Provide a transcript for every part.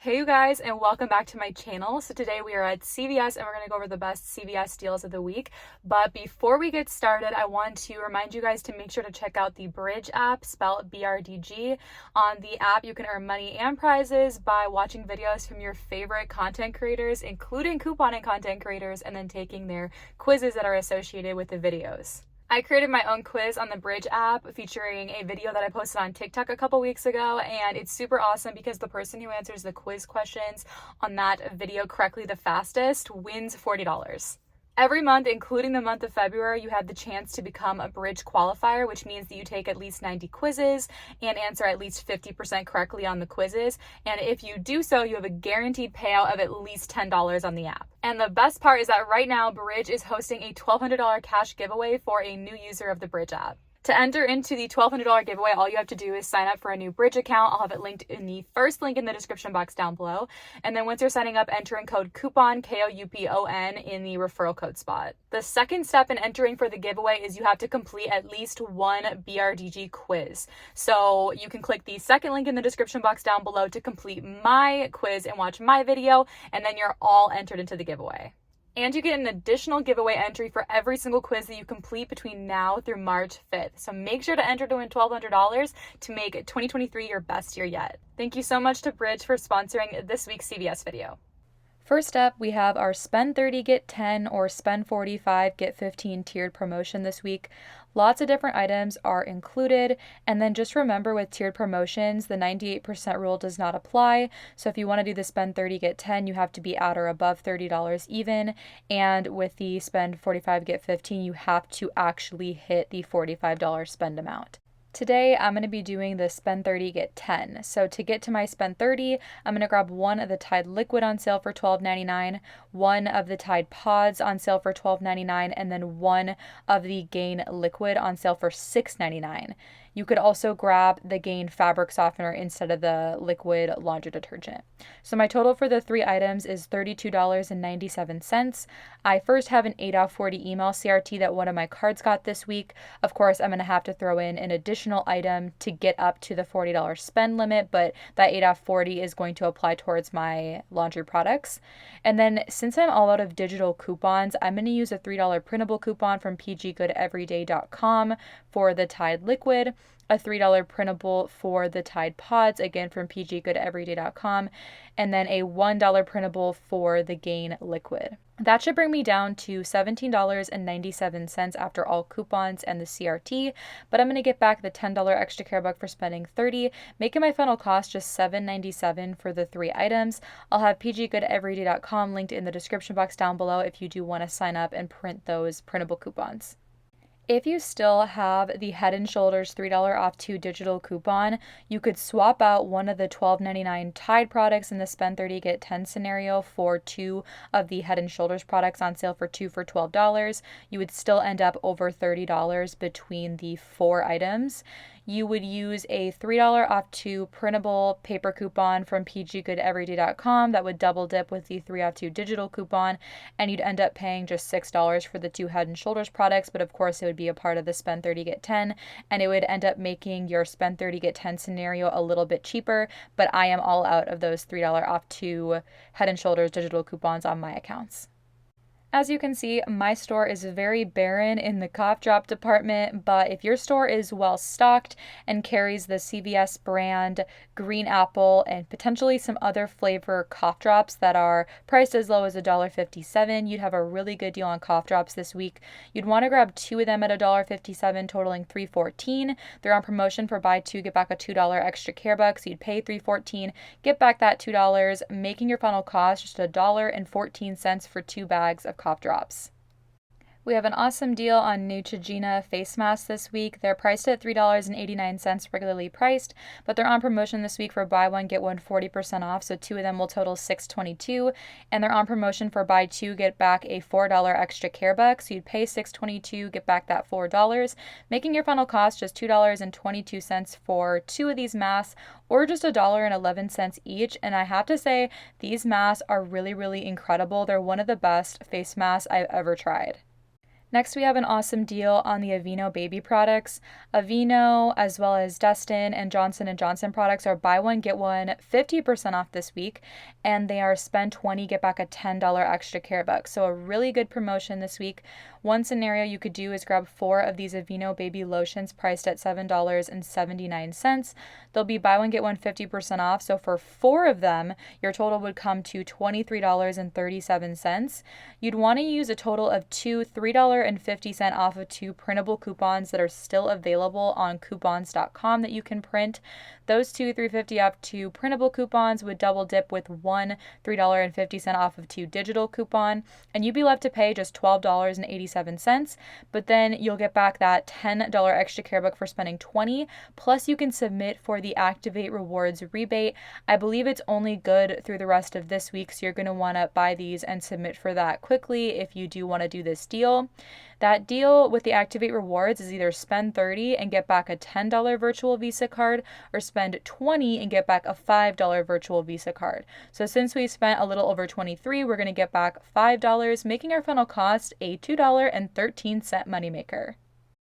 Hey you guys, and welcome back to my channel. So today we are at CVS and we're going to go over the best CVS deals of the week. But before we get started, I want to remind you guys to make sure to check out the Bridge app, spelled BRDG. On the app, you can earn money and prizes by watching videos from your favorite content creators, including couponing content creators, and then taking their quizzes that are associated with the videos. I created my own quiz on the Bridge app featuring a video that I posted on TikTok a couple weeks ago, and it's super awesome because the person who answers the quiz questions on that video correctly the fastest wins $40. Every month, including the month of February, you have the chance to become a Bridge qualifier, which means that you take at least 90 quizzes and answer at least 50% correctly on the quizzes. And if you do so, you have a guaranteed payout of at least $10 on the app. And the best part is that right now, Bridge is hosting a $1,200 cash giveaway for a new user of the Bridge app. To enter into the $1,200 giveaway, all you have to do is sign up for a new Bridge account. I'll have it linked in the first link in the description box down below. And then once you're signing up, enter in code coupon, KOUPON, in the referral code spot. The second step in entering for the giveaway is you have to complete at least one BRDG quiz. So you can click the second link in the description box down below to complete my quiz and watch my video, and then you're all entered into the giveaway. And you get an additional giveaway entry for every single quiz that you complete between now through March 5th. So make sure to enter to win $1,200 to make 2023 your best year yet. Thank you so much to Bridge for sponsoring this week's CVS video. First up, we have our Spend 30, Get 10 or Spend 45, Get 15 tiered promotion this week. Lots of different items are included, and then just remember with tiered promotions, the 98% rule does not apply. So if you want to do the Spend 30, Get 10, you have to be at or above $30 even, and with the Spend 45, Get 15, you have to actually hit the $45 spend amount. Today, I'm going to be doing the Spend 30, Get 10. So to get to my Spend 30, I'm going to grab one of the Tide Liquid on sale for $12.99, one of the Tide Pods on sale for $12.99, and then one of the Gain Liquid on sale for $6.99. You could also grab the Gain fabric softener instead of the liquid laundry detergent. So my total for the three items is $32.97. I first have an 8 out of 40 email CRT that one of my cards got this week. Of course, I'm going to have to throw in an additional item to get up to the $40 spend limit, but that 8 out of 40 is going to apply towards my laundry products. And then since I'm all out of digital coupons, I'm going to use a $3 printable coupon from pggoodeveryday.com for the Tide Liquid, a $3 printable for the Tide Pods, again from pggoodeveryday.com, and then a $1 printable for the Gain Liquid. That should bring me down to $17.97 after all coupons and the CRT, but I'm going to get back the $10 extra care buck for spending $30, making my final cost just $7.97 for the three items. I'll have pggoodeveryday.com linked in the description box down below if you do want to sign up and print those printable coupons. If you still have the Head & Shoulders $3 off 2 digital coupon, you could swap out one of the $12.99 Tide products in the Spend 30, Get 10 scenario for two of the Head & Shoulders products on sale for two for $12. You would still end up over $30 between the four items. You would use a $3 off 2 printable paper coupon from pggoodeveryday.com that would double dip with the 3 off 2 digital coupon, and you'd end up paying just $6 for the two Head & Shoulders products, but of course it would be a part of the Spend 30, Get 10, and it would end up making your Spend 30, Get 10 scenario a little bit cheaper, but I am all out of those $3 off 2 Head & Shoulders digital coupons on my accounts. As you can see, my store is very barren in the cough drop department, but if your store is well stocked and carries the CVS brand green apple and potentially some other flavor cough drops that are priced as low as $1.57, you'd have a really good deal on cough drops this week. You'd want to grab two of them at $1.57, totaling $3.14. They're on promotion for buy two, get back a $2 extra care buck, so you'd pay $3.14, get back that $2, making your final cost just $1.14 for 2 bags of cough drops. We have an awesome deal on Neutrogena face masks this week. They're priced at $3.89 regularly priced, but they're on promotion this week for buy one, get one 40% off, so two of them will total $6.22, and they're on promotion for buy two, get back a $4 extra care buck, so you'd pay $6.22, get back that $4, making your final cost just $2.22 for two of these masks, or just $1.11 each, and I have to say, these masks are really, really incredible. They're one of the best face masks I've ever tried. Next, we have an awesome deal on the Aveeno baby products. Aveeno, as well as Destin and Johnson & Johnson products are buy one, get one 50% off this week, and they are spend 20, get back a $10 extra care buck. So a really good promotion this week. One scenario you could do is grab 4 of these Aveeno baby lotions priced at $7.79. They'll be buy one, get one 50% off. So for 4 of them, your total would come to $23.37. You'd want to use a total of 2 $3.50 off of 2 printable coupons that are still available on coupons.com that you can print. Those 2 $3.50 off 2 printable coupons would double dip with 1 $3.50 off of 2 digital coupon, and you'd be left to pay just $12.87. But then you'll get back that $10 extra care buck for spending 20. Plus, you can submit for the Activate Rewards rebate. I believe it's only good through the rest of this week, so you're going to want to buy these and submit for that quickly if you do want to do this deal. That deal with the Activate Rewards is either spend 30 and get back a $10 virtual Visa card, or spend 20 and get back a $5 virtual Visa card. So since we spent a little over 23, we're going to get back $5, making our final cost a $2.13 moneymaker.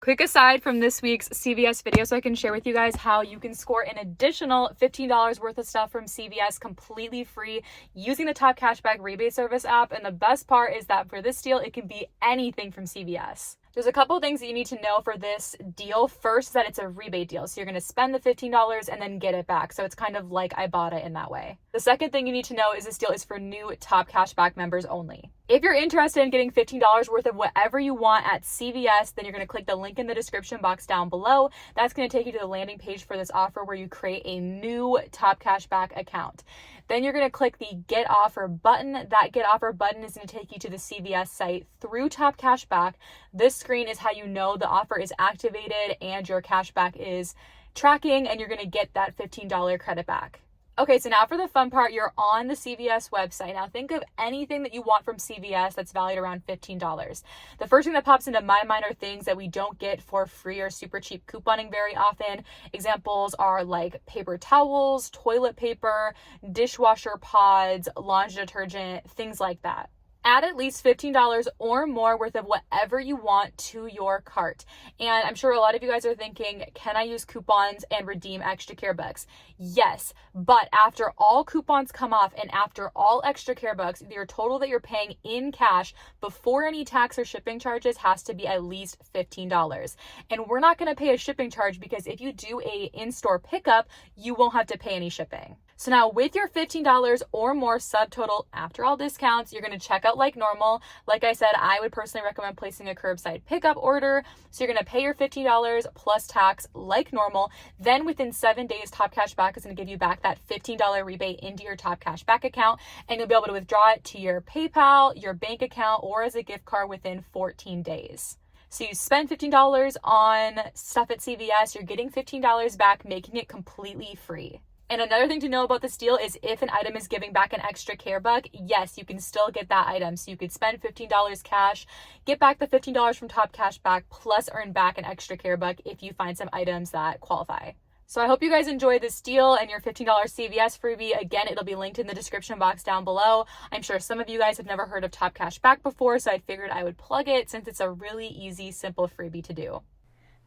Quick aside from this week's CVS video, so I can share with you guys how you can score an additional $15 worth of stuff from CVS completely free using the Top Cashback Rebate Service app. And the best part is that for this deal, it can be anything from CVS. There's a couple of things that you need to know for this deal. First is that it's a rebate deal. So you're going to spend the $15 and then get it back. So it's kind of like Ibotta in that way. The second thing you need to know is this deal is for new Top Cashback members only. If you're interested in getting $15 worth of whatever you want at CVS, then you're going to click the link in the description box down below. That's going to take you to the landing page for this offer where you create a new Top Cashback account. Then you're going to click the Get Offer button. That Get Offer button is going to take you to the CVS site through Top Cashback. This screen is how you know the offer is activated and your cashback is tracking, and you're going to get that $15 credit back. Okay, so now for the fun part, you're on the CVS website. Now think of anything that you want from CVS that's valued around $15. The first thing that pops into my mind are things that we don't get for free or super cheap couponing very often. Examples are like paper towels, toilet paper, dishwasher pods, laundry detergent, things like that. Add at least $15 or more worth of whatever you want to your cart. And I'm sure a lot of you guys are thinking, can I use coupons and redeem extra care bucks? Yes, but after all coupons come off and after all extra care bucks, your total that you're paying in cash before any tax or shipping charges has to be at least $15. And we're not going to pay a shipping charge because if you do a in-store pickup, you won't have to pay any shipping. So now with your $15 or more subtotal after all discounts, you're going to check out like normal. Like I said, I would personally recommend placing a curbside pickup order. So you're going to pay your $15 plus tax like normal. Then within 7 days, Top Cashback is going to give you back that $15 rebate into your Top Cashback account, and you'll be able to withdraw it to your PayPal, your bank account, or as a gift card within 14 days. So you spend $15 on stuff at CVS, you're getting $15 back, making it completely free. And another thing to know about this deal is if an item is giving back an extra care buck, yes, you can still get that item. So you could spend $15 cash, get back the $15 from Top Cashback, plus earn back an extra care buck if you find some items that qualify. So I hope you guys enjoyed this deal and your $15 CVS freebie. Again, it'll be linked in the description box down below. I'm sure some of you guys have never heard of Top Cashback before, so I figured I would plug it since it's a really easy, simple freebie to do.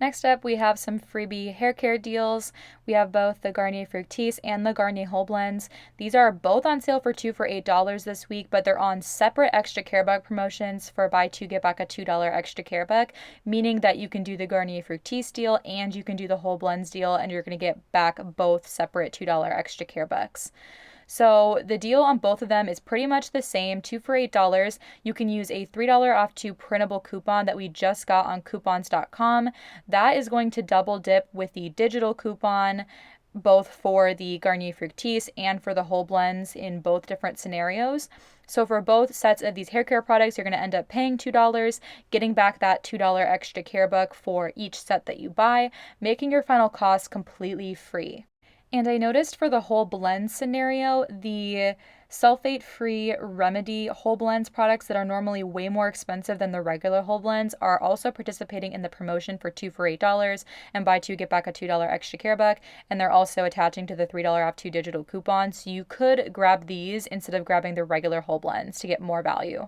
Next up, we have some freebie hair care deals. We have both the Garnier Fructis and the Garnier Whole Blends. These are both on sale for 2 for $8 this week, but they're on separate extra care buck promotions for buy 2, get back a $2 extra care buck, meaning that you can do the Garnier Fructis deal and you can do the Whole Blends deal, and you're going to get back both separate $2 extra care bucks. So the deal on both of them is pretty much the same, 2 for $8. You can use a $3 off 2 printable coupon that we just got on coupons.com. That is going to double dip with the digital coupon, both for the Garnier Fructis and for the Whole Blends in both different scenarios. So for both sets of these hair care products, you're going to end up paying $2, getting back that $2 extra care buck for each set that you buy, making your final cost completely free. And I noticed for the Whole Blends scenario, the sulfate-free Remedy Whole Blends products that are normally way more expensive than the regular Whole Blends are also participating in the promotion for 2 for $8 and buy 2, get back a $2 extra care buck. And they're also attaching to the $3 off 2 digital coupons. So you could grab these instead of grabbing the regular Whole Blends to get more value.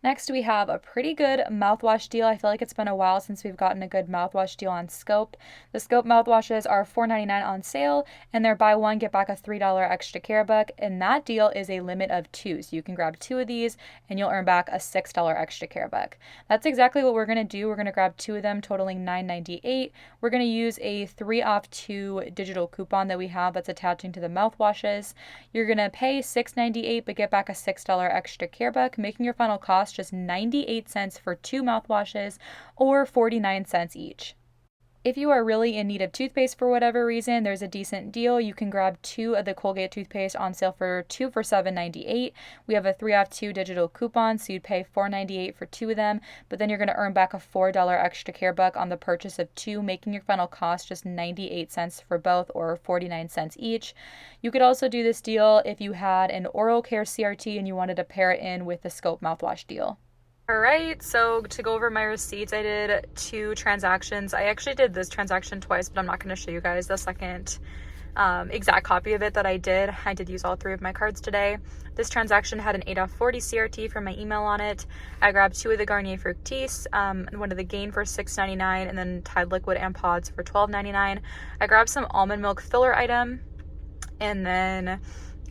Next, we have a pretty good mouthwash deal. I feel like it's been a while since we've gotten a good mouthwash deal on Scope. The Scope mouthwashes are $4.99 on sale, and they're buy one, get back a $3 extra care buck, and that deal is a limit of 2. So you can grab 2 of these, and you'll earn back a $6 extra care buck. That's exactly what we're going to do. We're going to grab 2 of them, totaling $9.98. We're going to use a 3 off 2 digital coupon that we have that's attaching to the mouthwashes. You're going to pay $6.98, but get back a $6 extra care buck, making your final cost just 98 cents for 2 mouthwashes or 49 cents each. If you are really in need of toothpaste for whatever reason, there's a decent deal. You can grab 2 of the Colgate toothpaste on sale for 2 for $7.98. We have a 3 off 2 digital coupon, so you'd pay $4.98 for 2 of them, but then you're going to earn back a $4 extra care buck on the purchase of 2, making your final cost just 98 cents for both or 49 cents each. You could also do this deal if you had an oral care CRT and you wanted to pair it in with the Scope mouthwash deal. Alright, so to go over my receipts, I did 2 transactions. I actually did this transaction twice, but I'm not going to show you guys the second exact copy of it that I did. I did use all 3 of my cards today. This transaction had an 8 off 40 CRT for my email on it. I grabbed 2 of the Garnier Fructis, one of the Gain for $6.99, and then Tide Liquid and Pods for $12.99. I grabbed some almond milk filler item, and then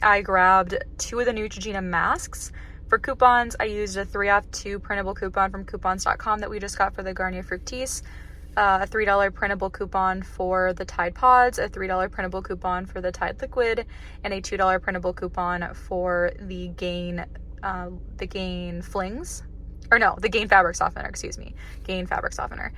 I grabbed 2 of the Neutrogena masks. For coupons, I used a 3 off 2 printable coupon from coupons.com that we just got for the Garnier Fructis, a $3 printable coupon for the Tide Pods, a $3 printable coupon for the Tide Liquid, and a $2 printable coupon for the Gain Flings. Or no, the Gain Fabric Softener, excuse me. Gain Fabric Softener.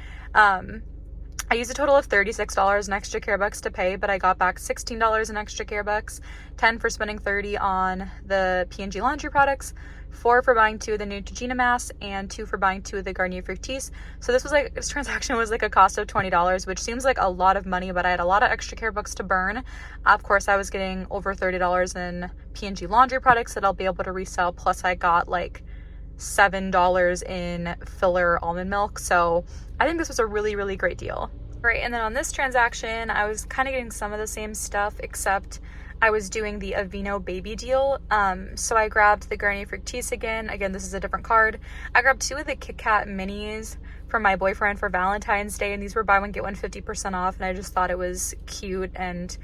I used a total of $36 in extra care bucks to pay, but I got back $16 in extra care bucks, 10 for spending $30 on the P&G laundry products, 4 for buying 2 of the Neutrogena masks, and 2 for buying 2 of the Garnier Fructis. So this transaction was like a cost of $20, which seems like a lot of money, but I had a lot of extra care bucks to burn. Of course, I was getting over $30 in P&G laundry products that I'll be able to resell, plus I got like $7 in filler almond milk. So I think this was a really, really great deal. Right, and then on this transaction, I was kind of getting some of the same stuff, except I was doing the Aveeno baby deal. So I grabbed the Garnier Fructis again. Again, this is a different card. I grabbed 2 of the Kit Kat minis for my boyfriend for Valentine's Day, and these were buy one, get one 50% off, and I just thought it was cute and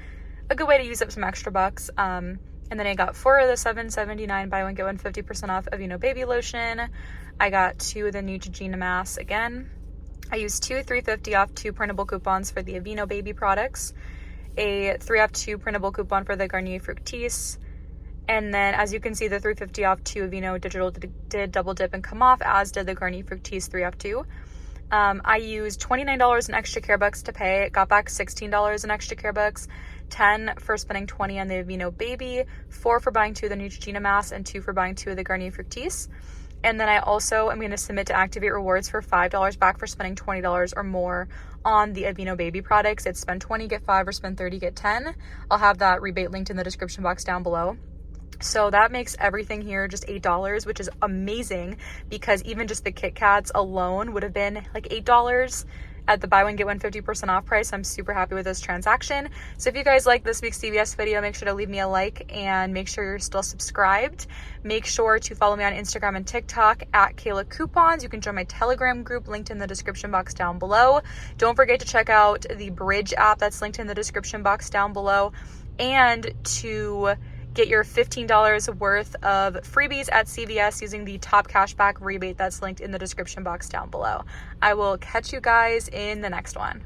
a good way to use up some extra bucks. And then I got 4 of the $7.79 buy one, get one 50% off Aveeno baby lotion. I got 2 of the Neutrogena masks again. I used 2 350 off 2 printable coupons for the Aveeno baby products, a 3 off 2 printable coupon for the Garnier Fructis, and then as you can see, the 350 off 2 Aveeno digital did double dip and come off, as did the Garnier Fructis 3 off 2. I used $29 in extra care bucks to pay, got back $16 in extra care bucks, 10 for spending 20 on the Aveeno baby, 4 for buying 2 of the Neutrogena masks, and 2 for buying 2 of the Garnier Fructis. And then I also am going to submit to activate rewards for $5 back for spending $20 or more on the Aveeno baby products. It's spend 20, get 5, or spend 30, get 10. I'll have that rebate linked in the description box down below. So that makes everything here just $8, which is amazing, because even just the Kit Kats alone would have been like $8 at the buy one, get one 50% off price. I'm super happy with this transaction. So if you guys like this week's CVS video, make sure to leave me a like and make sure you're still subscribed. Make sure to follow me on Instagram and TikTok at kaylakoupons. You can join my Telegram group linked in the description box down below. Don't forget to check out the Bridge app that's linked in the description box down below, and to get your $15 worth of freebies at CVS using the top cashback rebate that's linked in the description box down below. I will catch you guys in the next one.